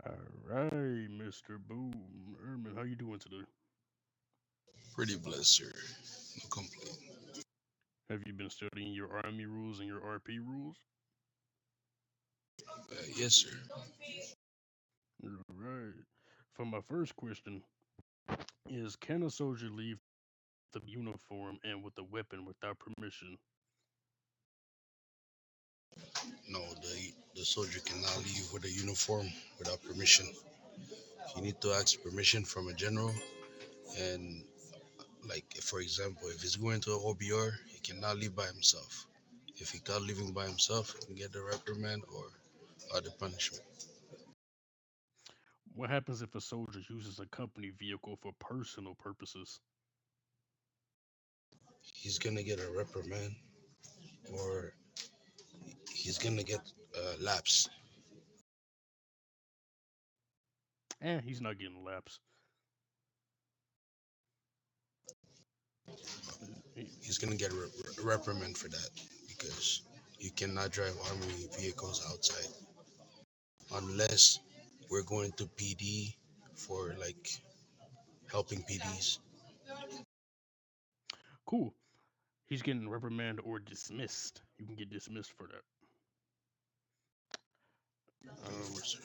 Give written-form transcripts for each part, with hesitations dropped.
All right, Mr. Boom. Erman, how you doing today? Pretty blessed, sir. No complaint. Have you been studying your Army rules and your RP rules? Yes, sir. All right. For my first question is, can a soldier leave the uniform and with a weapon without permission? No, the soldier cannot leave with a uniform without permission. You need to ask permission from a general, and like for example, if he's going to a OBR, he cannot leave by himself. If he got leaving by himself, he can get a reprimand or other punishment. What happens if a soldier uses a company vehicle for personal purposes? He's gonna get a reprimand or he's gonna get lapse. He's not getting laps. He- He's gonna get a reprimand for that because you cannot drive army vehicles outside unless we're going to PD for like helping PDs. Cool. He's getting reprimanded or dismissed. You can get dismissed for that. Of Um, course,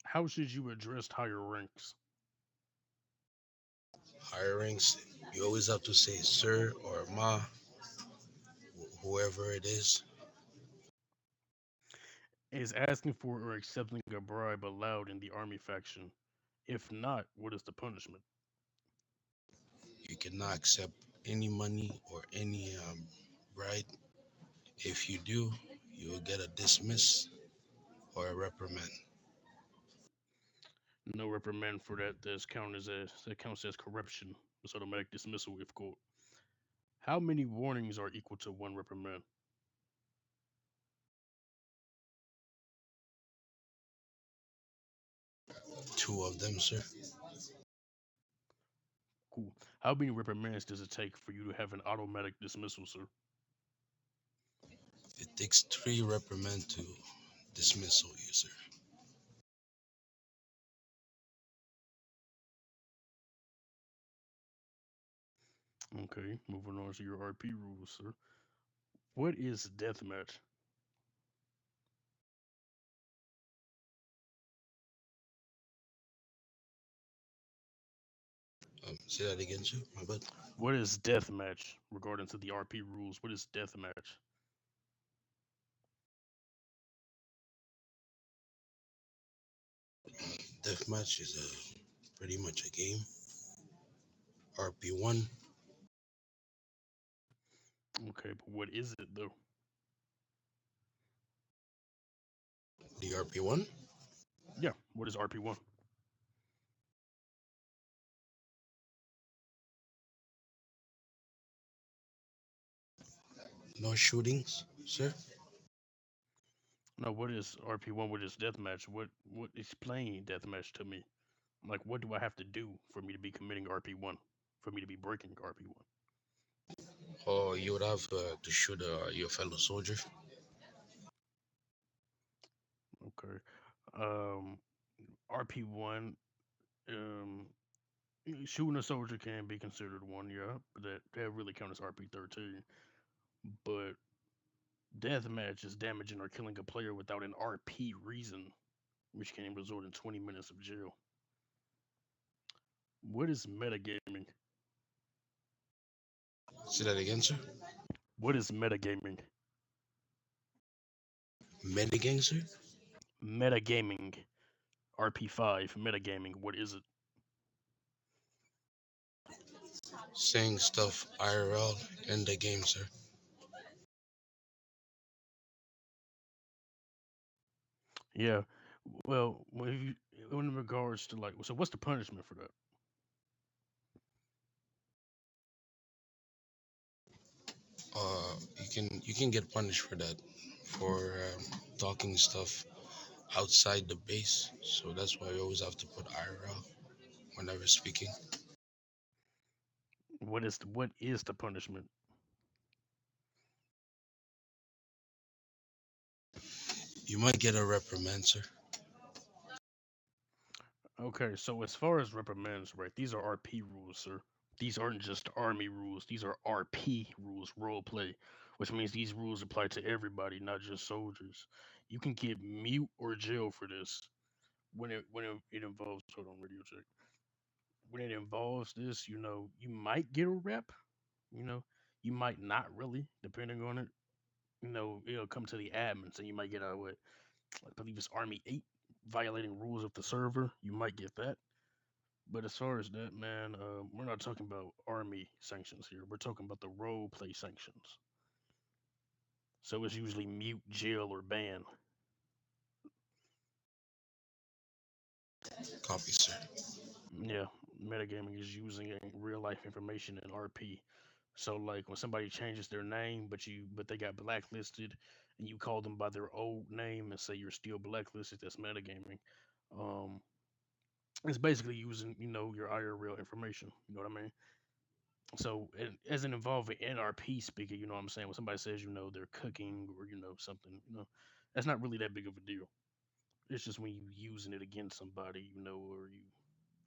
how should you address higher ranks? higher ranks, you always have to say sir or ma, whoever it is. Is asking for or accepting a bribe allowed in the army faction? If not, what is the punishment? You cannot accept any money or any bribe. If you do, you will get a dismiss or a reprimand. No reprimand for that. That counts as corruption. It's automatic dismissal if caught. How many warnings are equal to one reprimand? Two of them, sir. Cool. How many reprimands does it take for you to have an automatic dismissal, sir? It takes three reprimand to dismissal you, sir. Okay, moving on to your RP rules, sir. What is deathmatch? Say that again, sir. My bad. What is deathmatch regarding to the RP rules? What is deathmatch? Deathmatch is pretty much a game. RP1, Okay, but what is it though? the RP1, Yeah, what is RP1? no shootings, sir. No, what is RP1? What is deathmatch? What explain deathmatch to me? Like, what do I have to do for me to be committing RP1? For me to be breaking RP1? Or you would have to shoot your fellow soldier. Okay. Um, RP1. Um, shooting a soldier can be considered one, yeah, but that really counts as RP13. But deathmatch is damaging or killing a player without an RP reason, which can result in 20 minutes of jail. What is metagaming? Say that again, sir. What is metagaming? Metagang, sir. Metagaming. RP5. Metagaming. What is it? Saying stuff IRL in the game, sir. Yeah. Well, in regards to like, so what's the punishment for that? You can get punished for that, for talking stuff outside the base. So that's why you always have to put IRL whenever speaking. What is the punishment? You might get a reprimand, sir. Okay, so as far as reprimands, right? These are RP rules, sir. These aren't just army rules. These are RP rules, role play, which means these rules apply to everybody, not just soldiers. You can get mute or jail for this when it involves. Hold on, radio check. When it involves this, you might get a rep. You know, you might not really, depending on it. It'll come to the admins, and you might get a what I believe it's Army 8 violating rules of the server. You might get that. But as far as that, man, we're not talking about army sanctions here. We're talking about the role play sanctions. So it's usually mute, jail, or ban. Copy, sir. Yeah, metagaming is using real life information in RP. So like when somebody changes their name, but they got blacklisted, and you call them by their old name and say you're still blacklisted, that's metagaming. Um, it's basically using your IRL information. You know what I mean? So as an involving NRP speaker, you know what I'm saying? When somebody says, they're cooking or, something, that's not really that big of a deal. It's just when you using it against somebody, or you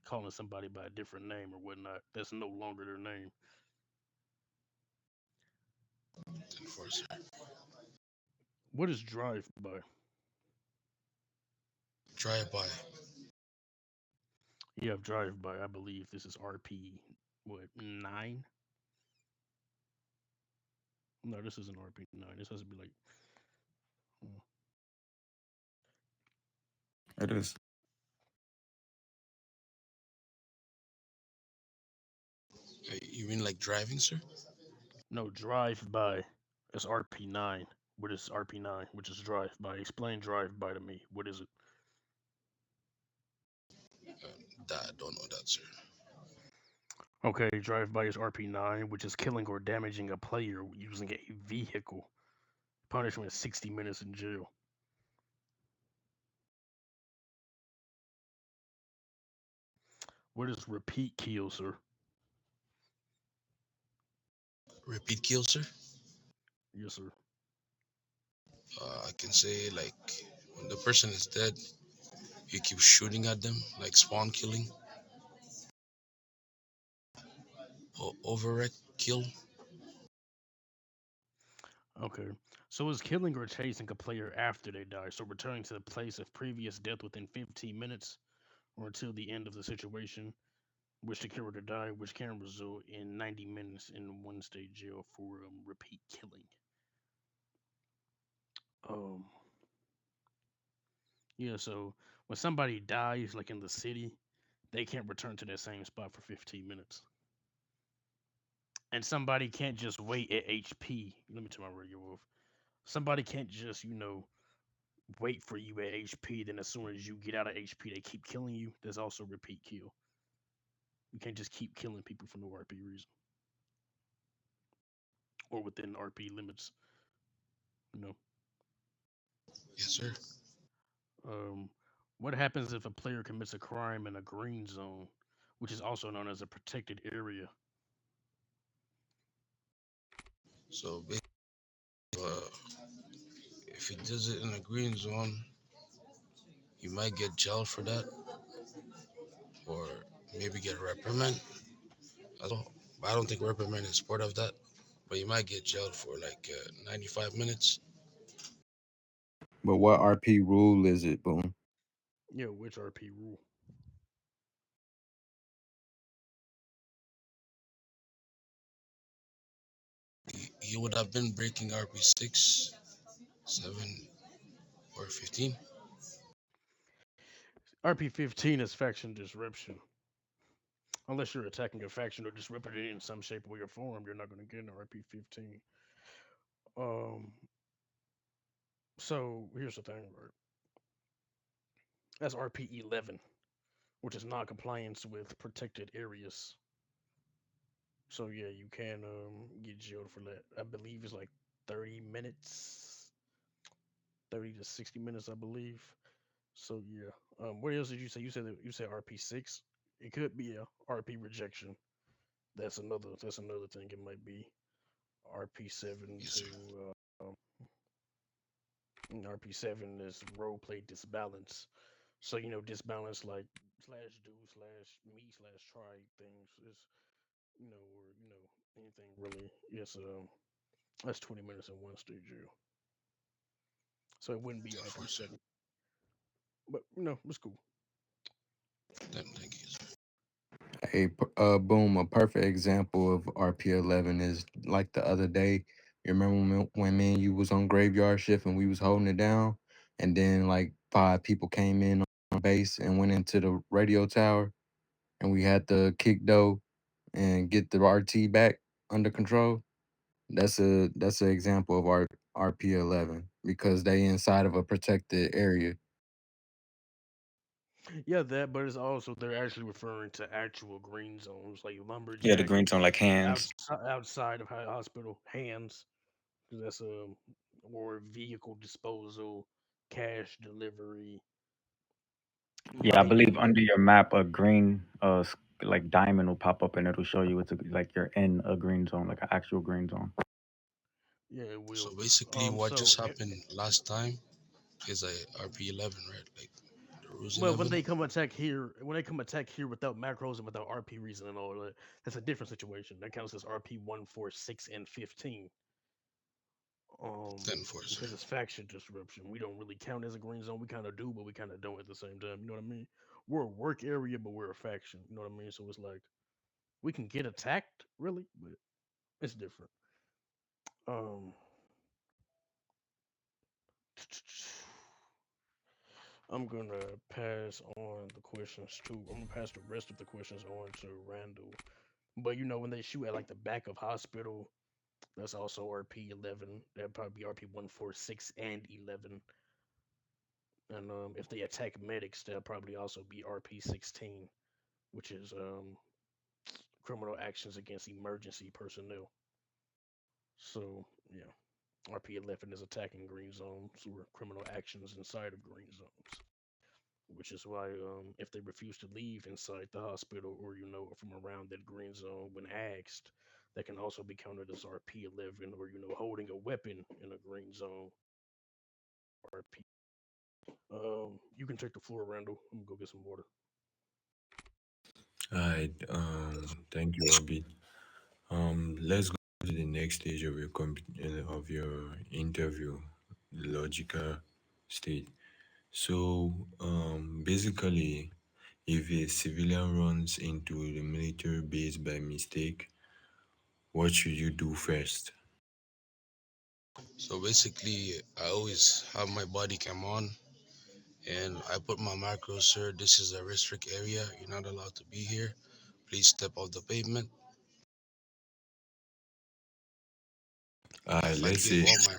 calling somebody by a different name or whatnot, that's no longer their name. 10-4, sir. What is drive by? Drive by. You have drive by. I believe this is RP, what, 9? No, this isn't RP 9. This has to be like, uh, It is. You mean like driving, sir? no, drive by. It's RP 9. What is RP 9, which is drive by? Explain drive by to me. What is it? That I don't know that, sir. Okay, drive-by is RP9, which is killing or damaging a player using a vehicle. Punishment is 60 minutes in jail. What is repeat kill, sir? Repeat kill, sir. Yes, sir. I can say like when the person is dead, you keep shooting at them, like spawn killing, or overwreck kill. Okay. So is killing or chasing a player after they die, so returning to the place of previous death within 15 minutes or until the end of the situation, which the killer to die, which can result in 90 minutes in one state jail for repeat killing. Um, yeah, so when somebody dies, like in the city, they can't return to that same spot for 15 minutes. And somebody can't just wait at HP. Let me turn my radio off. Somebody can't just, wait for you at HP. Then as soon as you get out of HP, they keep killing you. There's also repeat kill. You can't just keep killing people for no RP reason or within RP limits. You know. Yes, sir. Um, what happens if a player commits a crime in a green zone, which is also known as a protected area? So uh, if he does it in a green zone, you might get jailed for that, or maybe get reprimand. I don't. I don't think reprimand is part of that, but you might get jailed for like 95 minutes. But what RP rule is it, Boom? Yeah, which RP rule? You would have been breaking RP 6, 7, or 15. RP 15 is faction disruption. Unless you're attacking a faction or disrupting it in some shape, way, or form, you're not going to get an RP 15. Um, so here's the thing, right? That's RP 11, which is non-compliance with protected areas. So yeah, you can get jailed for that. I believe it's like 30 minutes, 30 to 60 minutes, I believe. So yeah. What else did you say? You said RP 6. It could be a RP rejection. That's another thing. It might be RP 7 Yes, sir. to RP 7 is role play disbalance. So disbalance like slash do slash me slash try things is or anything really. Yes, that's 20 minutes in one state jail, so it wouldn't be 10 4, RP sir. 7. But it's cool. Thank you, sir. Boom, a perfect example of RP11 is like the other day. You remember when me and you was on graveyard shift and we was holding it down, and then like five people came in on base and went into the radio tower, and we had to kick dough and get the RT back under control. That's an example of our RP11 because they inside of a protected area. Yeah, that, but it's also they're actually referring to actual green zones like Yeah, the lumberjack green zone like hands. outside of hospital hands, 'cause that's or vehicle disposal, cash delivery, Yeah, I money believe movement. under your map a green like diamond will pop up and it'll show you it's like you're in a green zone, like an actual green zone. Yeah, it So will. basically, what So just happened last time is a RP11, right? Like the rules well, 11. when they come attack here without macros and without RP reason and all that, that's a different situation. That counts as RP 146 and 15. 10 4, sir. Because it's faction disruption. We don't really count as a green zone. We kind of do, but we kind of don't at the same time. You know what I mean? We're a work area, but we're a faction. You know what I mean? So it's like we can get attacked, really, but it's different. Um, I'm gonna pass on the questions too. I'm gonna pass the rest of the questions on to Randall. But when they shoot at like the back of hospital, that's also RP 11. That'd probably be RP 146 and 11. And if they attack medics, they'll probably also be RP 16, which is criminal actions against emergency personnel. So yeah, RP 11 is attacking green zones or criminal actions inside of green zones, which is why if they refuse to leave inside the hospital or from around that green zone when asked, that can also be counted as RP 11 or holding a weapon in a green zone. RP. You can take the floor, Randall. I'm gonna go get some water. Alright, thank you, Obi. Let's go to the next stage of of your interview, the logical state. So, basically, if a civilian runs into the military base by mistake, what should you do first? So basically, I always have my body cam on and I put my macros, sir. This is a restrict area. You're not allowed to be here. Please step off the pavement. If I Let's give say, all my,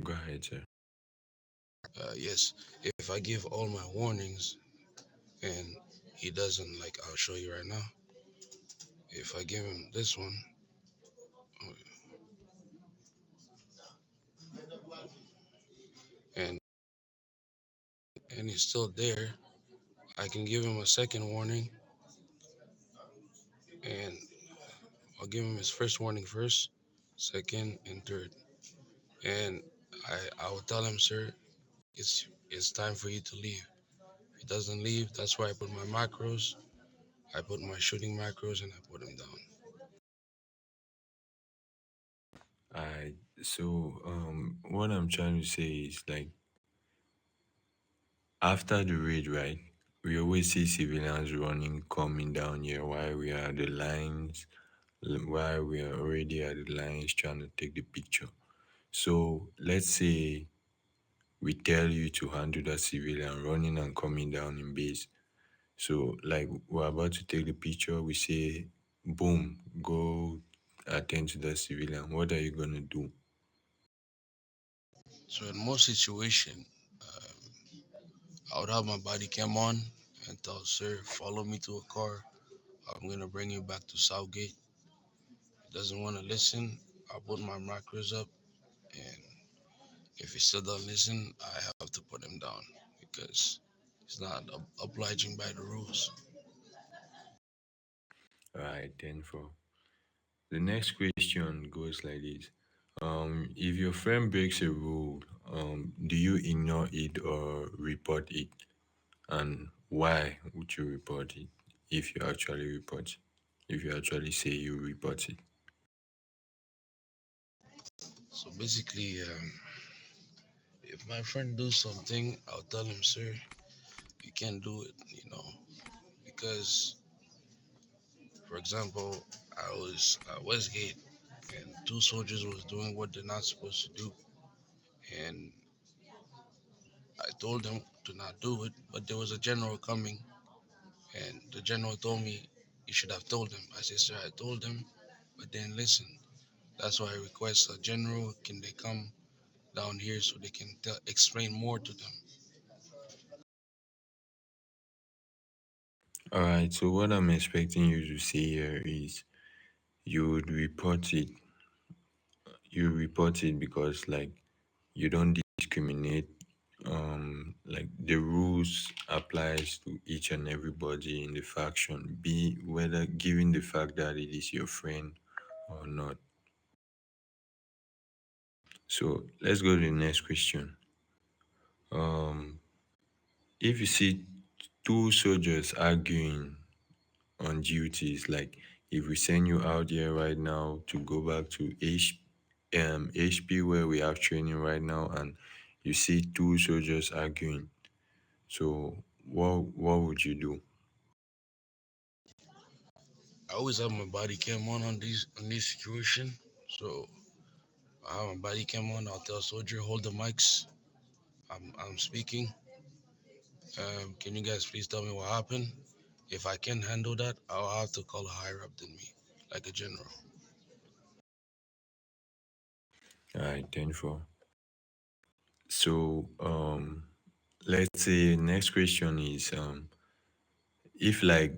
go ahead, sir. yes, if I give all my warnings and he doesn't, like, I'll show you right now. If I give him this one and he's still there, I can give him a second warning and I'll give him his first warning first, second, and third. And I will tell him, sir, it's time for you to leave. If he doesn't leave, that's why I put my macros. I put my shooting macros and I put him down. What I'm trying to say is like, after the raid, right? We always see civilians running, coming down here while we are at the lines, while we are already at the lines trying to take the picture. So let's say we tell you to handle that civilian running and coming down in base. So like we're about to take the picture, we say, boom, go attend to that civilian. What are you gonna do? So in most situation, I would have my body cam on and tell sir, follow me to a car. I'm gonna bring you back to Southgate. He doesn't want to listen. I'll put my macros up, and if he still doesn't listen, I have to put him down because he's not obliging by the rules. Alright, then for the next question goes like this. If your friend breaks a rule, do you ignore it or report it? And why would you report it if you actually report it? If you actually say you report it. So basically, if my friend do something, I'll tell him, sir, you can't do it, because, for example, I was at Westgate and two soldiers was doing what they're not supposed to do, and I told them to not do it, but there was a general coming, and the general told me, you should have told them. I said, sir, I told them, but they didn't listen. That's why I request a general, can they come down here so they can explain more to them. All right, so what I'm expecting you to say here is you would report it. You report it because like you don't discriminate. Like the rules applies to each and everybody in the faction, be whether given the fact that it is your friend or not. So let's go to the next question. Um, if you see two soldiers arguing on duties, like if we send you out here right now to go back to HP where we have training right now, and you see two soldiers arguing, so what would you do? I always have my body cam on this situation. So I have my body cam on. I'll tell soldier, hold the mics. I'm speaking. Can you guys please tell me what happened? If I can handle that, I'll have to call a higher up than me, like a general. All right, 10-4. So let's say next question is if like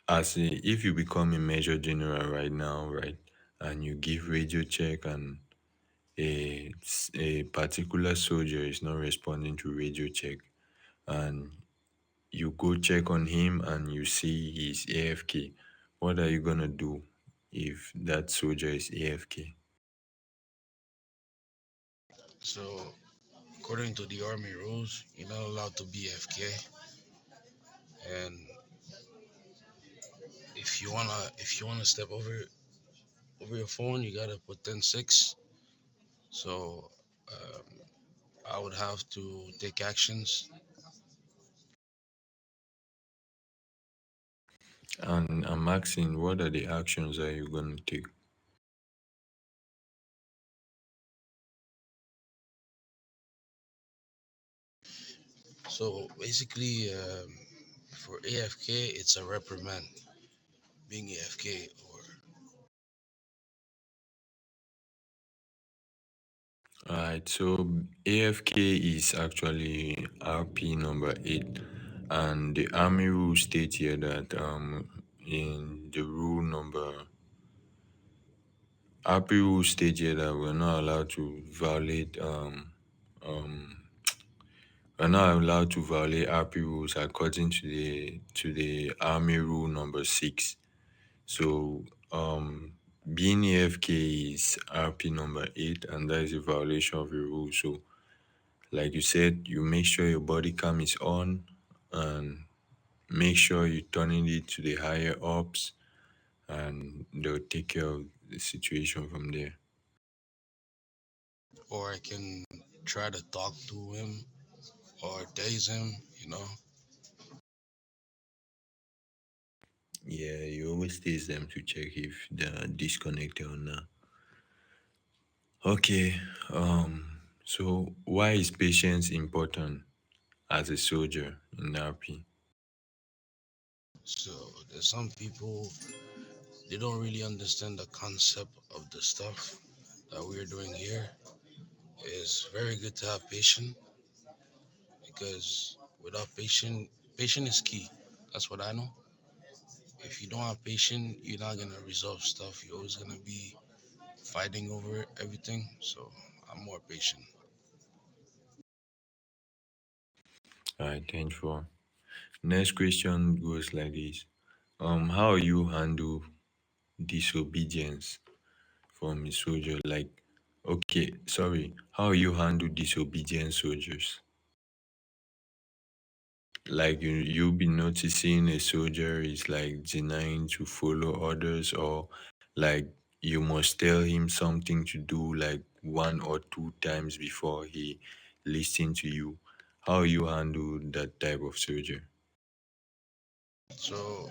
if you become a major general right now, right, and you give radio check and a particular soldier is not responding to radio check, and you go check on him and you see he's AFK, what are you gonna do if that soldier is AFK? So according to the army rules, you're not allowed to be FK. And if you wanna step over your phone, you gotta put 10-6. So um, I would have to take actions. And I'm asking, what are the actions are you gonna take? So basically, for AFK, it's a reprimand. Being AFK, or Alright, so AFK is actually RP number 8, and the army rule state here that in the rule number RP rule state here that we're not allowed to violate um we're not allowed to violate RP rules according to the army rule number 6. So being AFK is RP number 8, and that is a violation of the rule. So like you said, you make sure your body cam is on, and make sure you turning it to the higher ups, and they'll take care of the situation from there. I can try to talk to him or tase him. Yeah, you always tease them to check if they're disconnected or not. Okay, so why is patience important as a soldier in RP? So there's some people, they don't really understand the concept of the stuff that we're doing here. It's very good to have patience, because without patience, patience is key. That's what I know. If you don't have patience, you're not gonna resolve stuff. You're always gonna be fighting over everything. So I'm more patient. Alright, thanks for. Next question goes like this. How you handle disobedience from a soldier? Like, okay, sorry, how you handle disobedient soldiers? Like you'll be noticing a soldier is like denying to follow orders, or like you must tell him something to do like one or two times before he listen to you. How you handle that type of soldier? So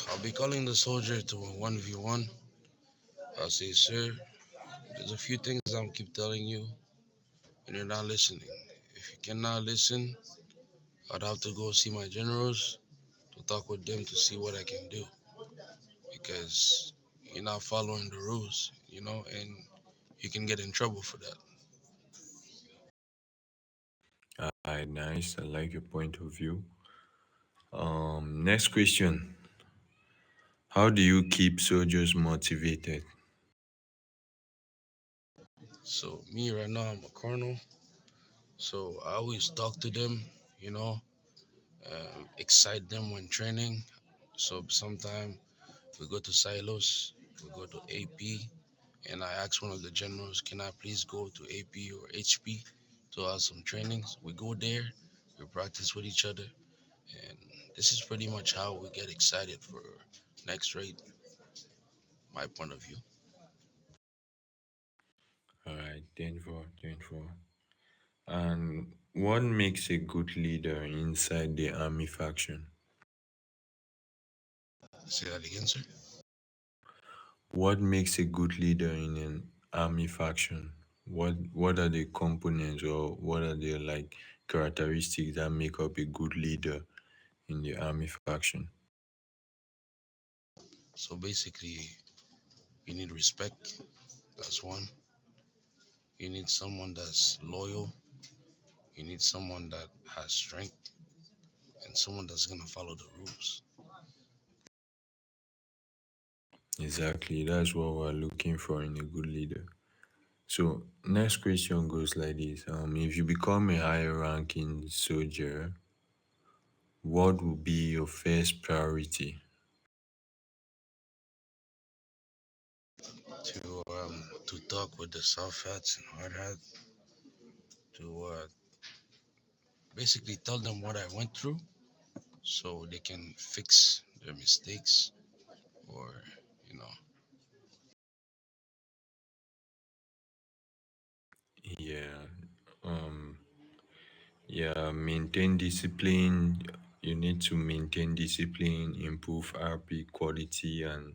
I'll be calling the soldier to a 1v1. I'll say, sir, there's a few things I'm keep telling you, and you're not listening. If you cannot listen, I'd have to go see my generals to talk with them to see what I can do because you're not following the rules, and you can get in trouble for that. Alright, nice. I like your point of view. Next question. How do you keep soldiers motivated? So me right now, I'm a colonel, so I always talk to them, you know, excite them when training. So sometimes we go to silos, we go to AP, and I asked one of the generals, can I please go to AP or HP to have some trainings? We go there, we practice with each other, and this is pretty much how we get excited for next raid, my point of view. Alright, 10-4, 10-4. And what makes a good leader inside the army faction? Say that again, sir. What makes a good leader in an army faction? What are the components, or what are the like characteristics that make up a good leader in the army faction? So basically, you need respect. That's one. You need someone that's loyal. You need someone that has strength and someone that's gonna follow the rules. Exactly, that's what we're looking for in a good leader. So next question goes like this: if you become a higher ranking soldier, what would be your first priority? To talk with the soft hats and hard hat to basically tell them what I went through so they can fix their mistakes or you know Yeah, um, yeah, maintain discipline. You need to maintain discipline, improve RP quality, and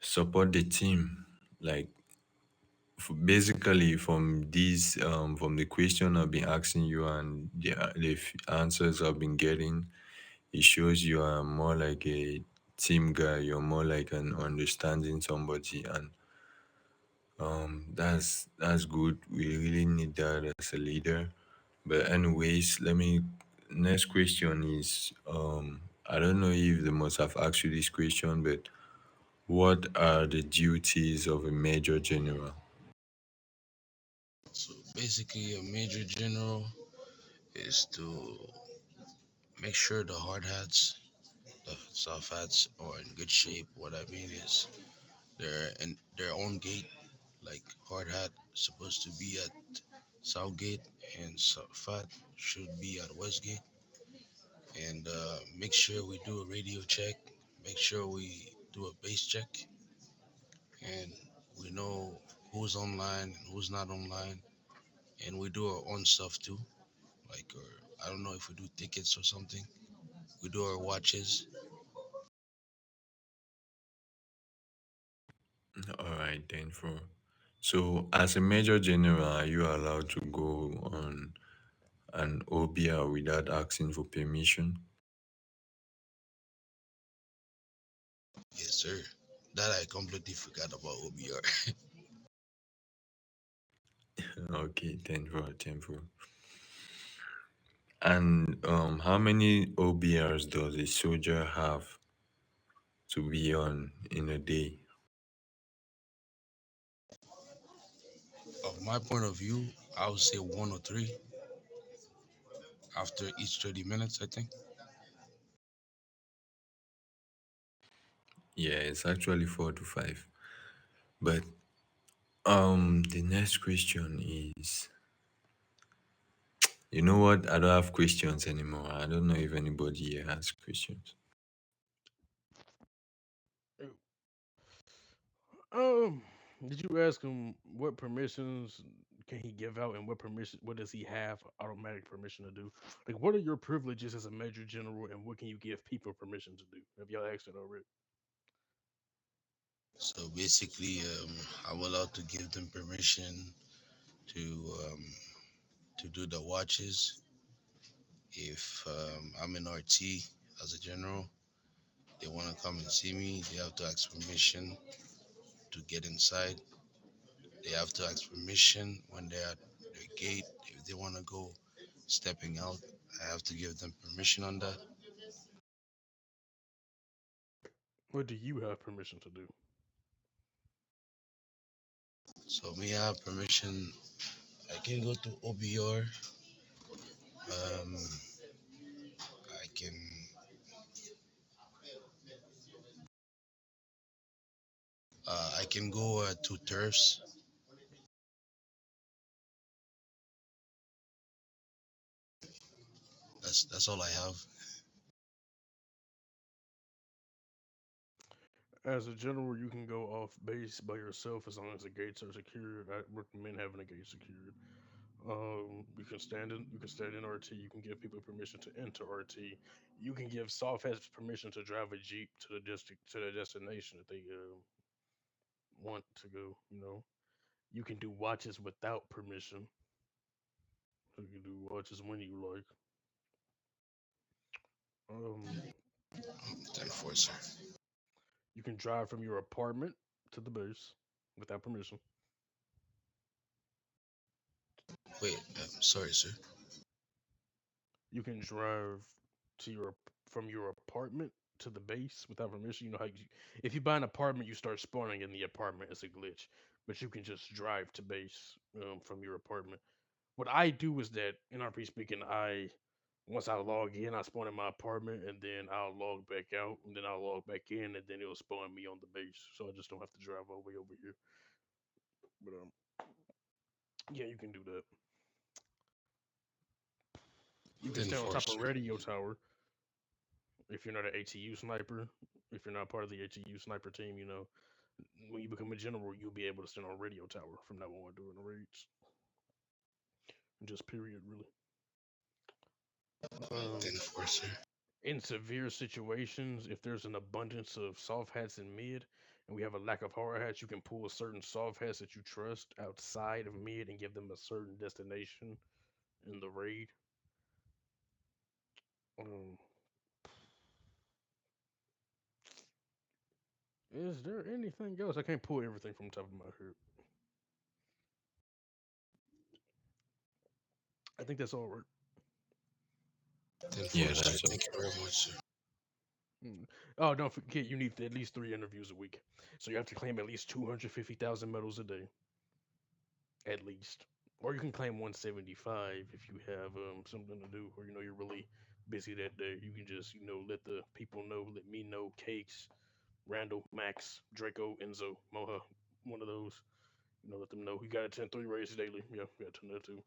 support the team. Like basically, from the question I've been asking you and the answers I've been getting, it shows you are more like a team guy. You're more like an understanding somebody, and that's good. We really need that as a leader. But anyways, let me. Next question is I don't know if they must have asked you this question, but what are the duties of a major general? so basically a major general is to make sure the hard hats, the soft hats are in good shape. What I mean is they're in their own gate. Like hard hat supposed to be at Southgate and soft hat should be at Westgate. And make sure we do a radio check. Make sure we do a base check, and we know who's online and who's not online. And we do our own stuff too. Like, or I don't know if we do tickets or something. We do our watches. All right, then for so as a major general, are you allowed to go on an OBR without asking for permission? Yes, sir. That I completely forgot about OBR. Okay, 10-4, 10-4. And how many OBRs does a soldier have to be on in a day? Of my point of view, I would say one or three after each 30 minutes, I think. Yeah, it's actually 4 to 5. But the next question is You know what? I don't have questions anymore. I don't know if anybody here has questions. Um, did you ask him what permissions can he give out and what does he have automatic permission to do? Like, what are your privileges as a major general and what can you give people permission to do? Have y'all asked it already? So basically, I'm allowed to give them permission to do the watches. If I'm in RT as a general, they want to come and see me, they have to ask permission to get inside. They have to ask permission when they're at the gate. If they want to go stepping out, I have to give them permission on that. What do you have permission to do? So me, I have permission. I can go to OBR. Um, I can I can go to turfs. That's all I have. As a general, you can go off base by yourself as long as the gates are secured. I recommend having a gate secured. You can stand in RT. You can give people permission to enter RT. You can give soft heads permission to drive a jeep to the district to the destination that they want to go. You can do watches without permission. You can do watches when you like. Um, Ten four, sir. you can drive from your apartment to the base without permission. Wait, sorry, sir. You can drive to your from your apartment to the base without permission. You know how if you buy an apartment, you start spawning in the apartment as a glitch, but you can just drive to base from your apartment. What I do is that in RP speaking, I once I log in, I spawn in my apartment, and then I'll log back out, and then I'll log back in, and then it'll spawn me on the base, so I just don't have to drive all the way over here. But yeah, you can do that. You can Ten stay on four, top of sir. radio tower if you're not an ATU sniper. If you're not part of the ATU sniper team, when you become a general, you'll be able to stand on radio tower from now on during the raids. Just period, really. Ten Um, four, sir. in severe situations, if there's an abundance of soft hats in mid, and we have a lack of hard hats, you can pull certain soft hats that you trust outside of mid and give them a certain destination in the raid. Um, is there anything else? I can't pull everything from the top of my head. I think that's all right. Ten Yeah, four, sir. that's all. Thank you very much, sir. Mm. Oh, don't forget, you need at least 3 interviews a week. So you have to claim at least 250,000 medals a day, at least. Or you can claim 175 if you have something to do, or you're really busy that day. You can just let the people know, let me know, Cakes, Randall, Max, Draco, Enzo, Moha, one of those. Let them know. You got to attend 3 raids daily. Yeah, you got to attend that too.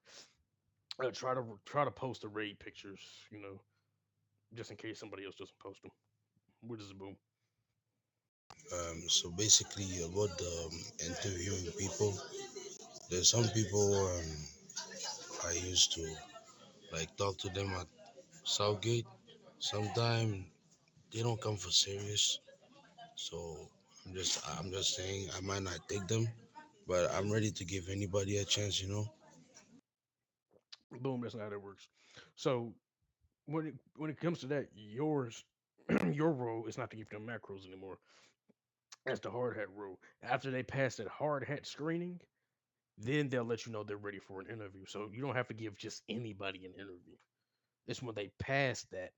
Try to post the raid pictures. Just in case somebody else doesn't post them. What is a boom? So basically, about the interviewing people, there's some people I used to like talk to them at Southgate. Sometimes they don't come for serious. So I'm just saying I might not take them, but I'm ready to give anybody a chance. Boom. That's not how that works. So when it comes to that, yours your role is not to give them macros anymore. That's the hard hat rule. After they pass that hard hat screening, then they'll let you know they're ready for an interview. So you don't have to give just anybody an interview. It's when they pass that,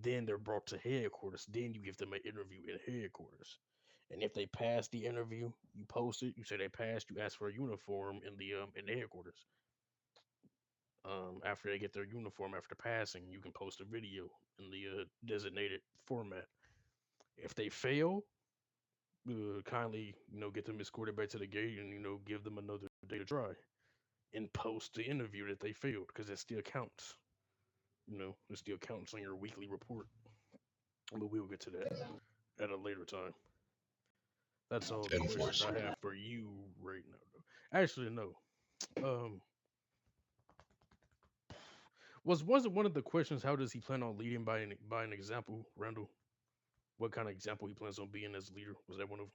then they're brought to headquarters. Then you give them an interview in headquarters. And if they pass the interview, you post it. You say they passed. You ask for a uniform in the headquarters. After they get their uniform after passing, you can post a video in the designated format. If they fail, kindly get them escorted back to the gate and give them another day to try. and post the interview that they failed because it still counts. It still counts on your weekly report. But we will get to that at a later time. That's all the 10 questions force. I have for you right now. Though. Actually, no. Um, wasn't one of the questions how does he plan on leading by an example, Randall? What kind of example he plans on being as a leader? Was that one of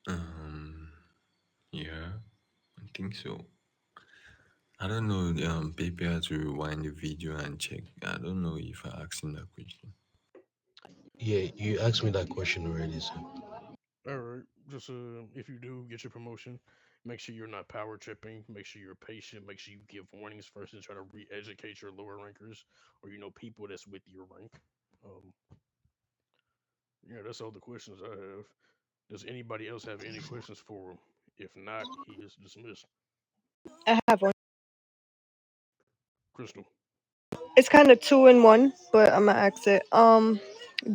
Um, yeah, I think so. I don't know. Maybe I have to rewind the video and check. I don't know if I asked him that question. Yeah, you asked me that question already, so all right? Just if you do get your promotion, make sure you're not power tripping. Make sure you're patient. Make sure you give warnings first and try to re-educate your lower rankers or people that's with your rank. Um, yeah, that's all the questions I have. Does anybody else have any questions for him? If not, he is dismissed. I have one. Crystal. It's kind of two in one, but I'm gonna ask it.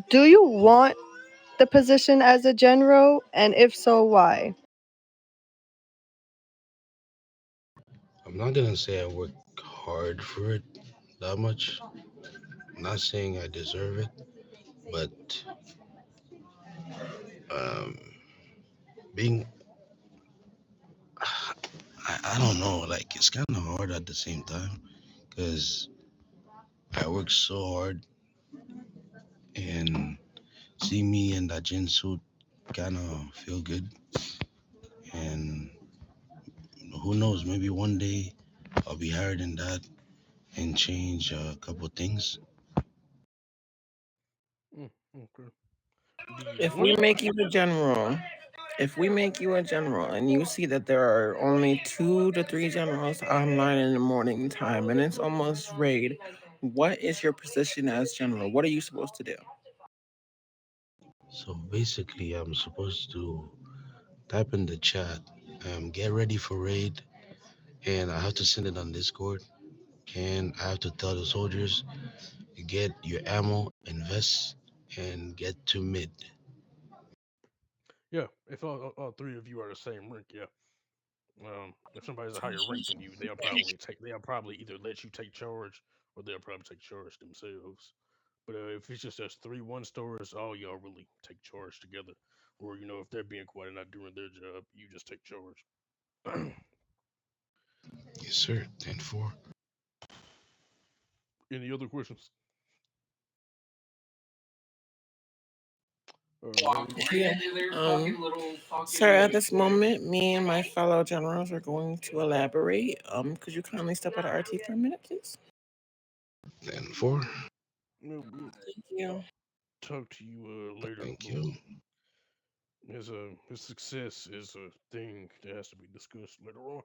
Do you want the position as a general, and if so, why? I'm not gonna say I work hard for it that much. I'm not saying I deserve it, but um, being I don't know, like it's kind of hard at the same time because I work so hard and see me in that gym suit kind of feel good. And who knows, maybe one day I'll be hired in that and change a couple things. Okay. Do you If want we it? make you a general, if we make you a general and you see that there are only 2 to 3 generals online in the morning time and it's almost raid, what is your position as general? What are you supposed to do? So basically, I'm supposed to type in the chat, get ready for raid, and I have to send it on Discord. And I have to tell the soldiers, get your ammo, invest, and get to mid. Yeah. If all three of you are the same rank, yeah. If somebody's a higher rank than you, they'll probably either let you take charge or they'll probably take charge themselves. But if it's just us 3 1 stores, all y'all really take charge together. Or if they're being quiet and not doing their job, you just take charge. Yes, sir. 10-4. Any other questions? Randall. Yeah. Sir, at this moment, me and my fellow generals are going to elaborate. Could you kindly step out of RT for a minute, please? 10-4. We'll Thank you. talk to you later. Thank you. His success is a thing that has to be discussed later on.